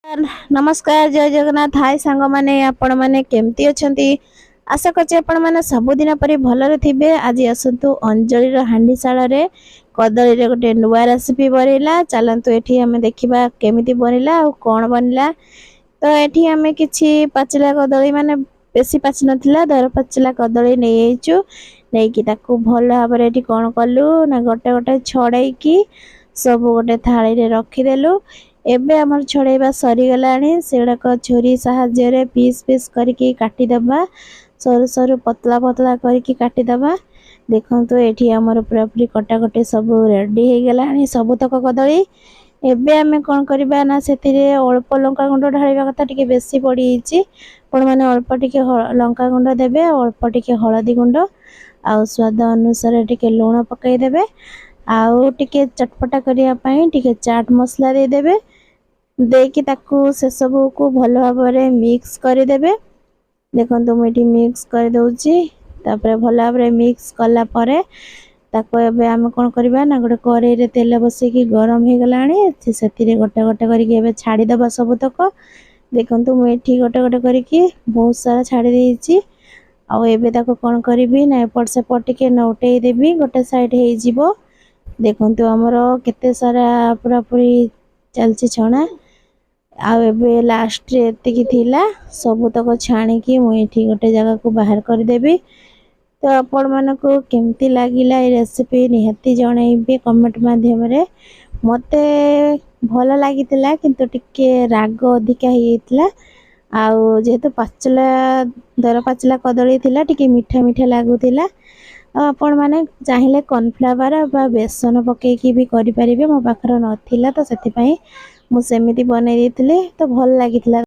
नमस्कार जय जगन्नाथ हाय सांग माने आपण माने केमती अछंती आशा करछे आपण माने सबुदिन परि भलरे थिबे। आज असंतु अंजलि रो हांडीशाल रे कदली रे गोटे नुवा रेसिपी बनेला चलंतु एठी हमें देखिबा केमिति बनेला और कोन बनेला। तो एठी हमें किछि पाचिला कदली माने बेसी पाचि नथिला दर पाचिला कदली नै आइचु नै कि ताकू भल भाबरे एठी कोन कलु ना गोटे गोटे छड़ाई की सब गोटे थाली रे रखी देलु। एबे हमर छड़ेबा सरी गलानी सेडक छुरी सहायरे पीस पीस करके काटी दबा सरू सरू पतला पतला करके काटी दबा। देखंतु एठी हमर पूरा पूरी कटाकटी सब रेडी हे गलानी सब तक कदली। एबे हमें कोन करबा ना सेतिरे अल्प लंका गुंड ढालिबा कथा टिके बेसी पड़ी हिची पण माने अल्प टिके लंका गुंड देबे अल्प टिके हळदी गुंड आ स्वाद अनुसार टिके लूण पकाई देबे आउ टिके चटपटा करिया पई टिके चाट मसला दे देबे देकी ताकू से सब को भल भाबरे मिक्स कर देबे। देखंतु मुठी मिक्स कर दउची तापरे भल भाबरे मिक्स कला परे ताको एबे हम कोन करबा ना गोटे करेई रे तेल बसे की गरम हे गलानी सेतिरे गोटे गोटे करके एबे छाडी दबा सब तक। देखंतु मुठी गोटे गोटे करके बहुत सारा छाडी देइची आ एबे ताको कोन करबी ना एपट से पटिके नौटेई देबी गोटे साइड हे जिवो। देखंतु हमरो केते सारा पूरा पूरी चलची छणा आ एबे लास्ट रे एतिकी थिला सब तक छाणी की मुठी गोटे जगह को बाहर कर देबी। तो आपण मानको केमती लागिला ए रेसिपी निहत्ती जणैबे कमेंट माध्यम रे। मते भल लागितिला किंतु टिके राग अधिका हेइतिला आ जेहेतु पाचला दर पाचला कदली थिला टिके मीठा मीठा लागुतिला। आपण माने चाहिले कॉर्नफ्लावर बा बेसन पके की भी करि परिबे मो पाखर नथिला तो सेति पई मु सेमिति बनै देथिले तो भल लागितिला।